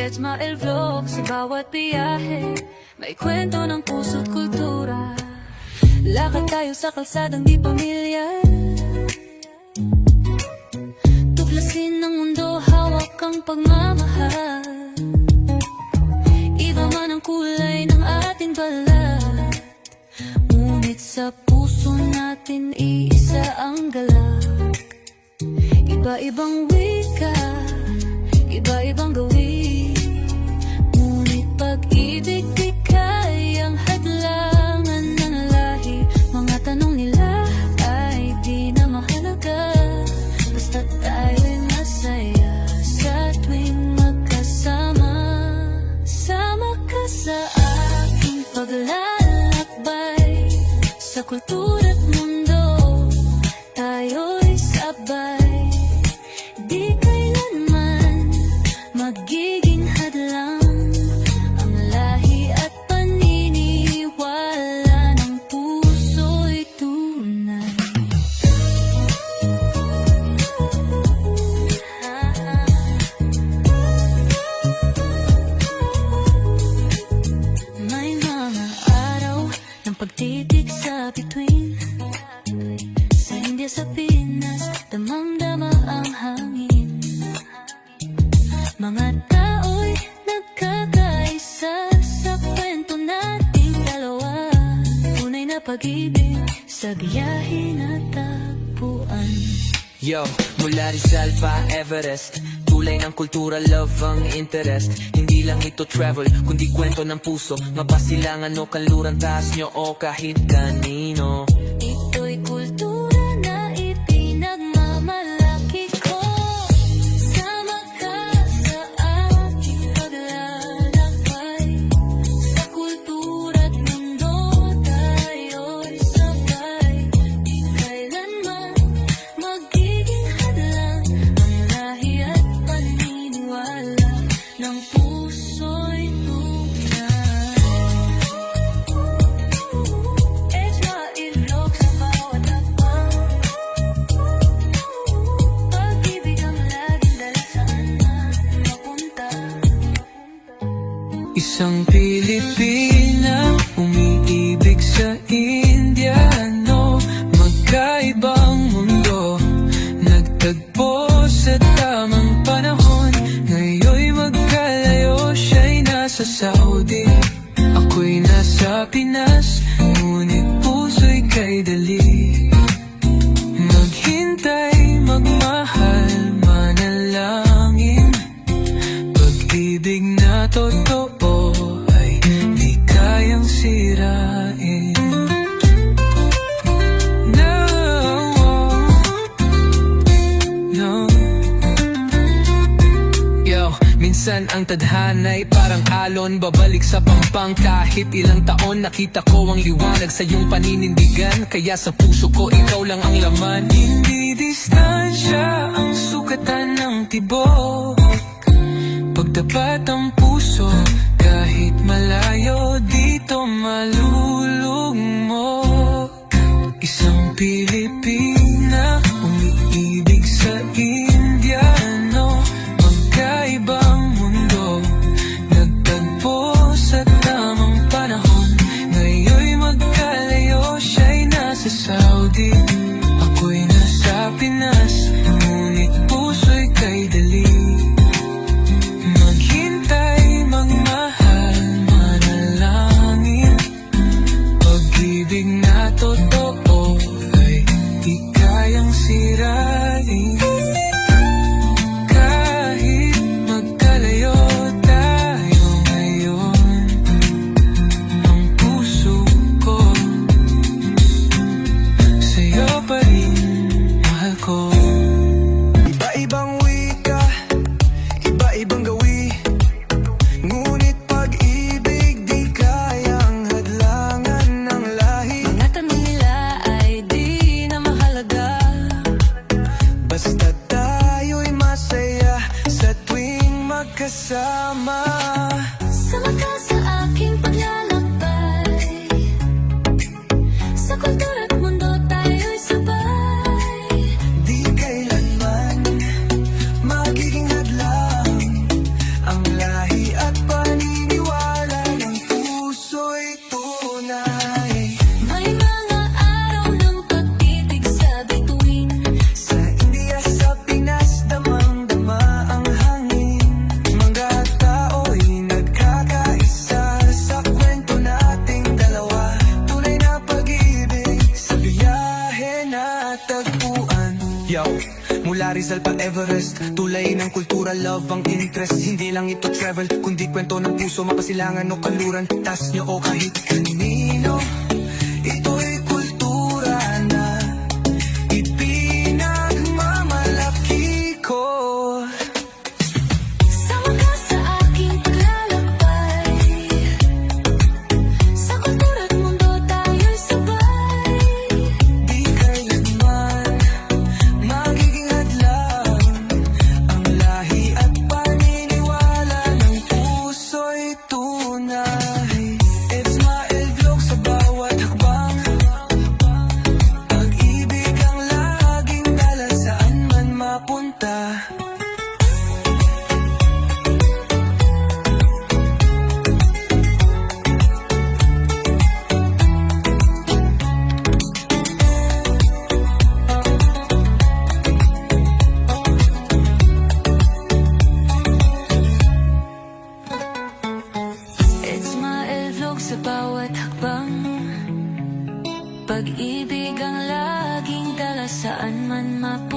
Ismael Vlog, sa bawat biyahe may kwento ng puso't kultura. Lakad tayo sa kalsadang di pamilya, tuklasin ng mundo, hawak ang pagmamahal. Iba man ang kulay ng ating balat, ngunit sa puso natin iisa ang galak. Iba-ibang wika, iba-ibang gawin, ngunit pag-ibig di kayang hadlangan ng lahi. Mga tanong nila ay di na mahalaga, basta tayo'y masaya sa tuwing magkasama. Sama ka sa aking paglalakbay, sa kultura't mundo tayo'y sabay. Di kailanman magiging hadlang ang lahi at paniniwala ng puso'y tunay. May mga araw ng pagtitig sa bituin, sa India, sa Pinas, damang-dama ang hangin. Mga tao'y nagkakaisa sa kwento nating dalawa, tunay na pag-ibig sa biyahe na tagpuan. Yo, mula Rizal pa Everest, tulay ng kultura, love ang interest. Hindi lang ito travel, kundi kwento ng puso, mapasilangan o kanluran, taas nyo o kahit kanino. Ito'y kultura na ipinagmamalaki ko. Sama ka sa aking paglalakbay, sa kultura't mundo tayo'y sabay. Di kailanman magiging hadlang ang lahi at paniniwala ng puso'y tunay. Ismael Vlog, sa bawat hakbang, pag-ibig ang laging dala saan man mapunta. Isang Pilipina, umiibig sa Indiano, magkaibang mundo, nagtagpo sa tamang panahon. Ngayon'y magkalayo, siya'y nasa Saudi, ako'y nasa Pinas, ngunit puso'y kay dali. Maghintay, magmahal, manalangin, pag-ibig na totoo ay di kayang sirain. No, no. Yo, minsan ang tadhana'y parang alon, babalik sa pampang. Kahit ilang taon, nakita ko ang liwanag sa iyong paninindigan, kaya sa puso ko ikaw lang ang laman. Hindi distansya ang sukatan ng tibok, pagtapat ang puso, kahit malayo dito malulugmok. Isang Pilipina, umiibig sa Indiano, magkaibang mundo, nagtagpo sa tamang panahon. Ngayon'y magkalayo, siya'y nasa Saudi, ako'y nasa Pinas, ngunit puso'y kay dali. Maghintay, magmahal, manalangin, pag-ibig na totoo ay di kayang sirain. Kahit magkalayo tayo ngayon, ang puso ko sa'yo pa rin, mahal ko. Iba-ibang wika, iba-ibang gawi, ngunit pag-ibig di kayang hadlangan ng lahi. Mga tanong nila ay di na mahalaga, Basta tayo'y masaya sa tuwing magkasama. sama ka sa aking paglalakbay, sa kultura't mundo tayo'y sabay. Di kailanman Yo, mula Rizal pa Everest, tulay ng kultura, love ang interest. Hindi lang ito travel, kundi kwento ng puso, mapasilangan o kaluran. Tas nyo o kahit kanino, ito'y kultura na ipinagmamalaki ko. Sama ka sa aking paglalakbay, sa kultura't mundo tayo'y sabay. Di kailanman magiging hadlang ang lahi at paniniwala ng puso'y tunay. It's Mael Vlog sa bawat hakbang, pag-ibig ang laging dala saan man mapunta. It's Mael Vlog sa bawat hakbang, pag-ibig ang laging dala saan man mapunta.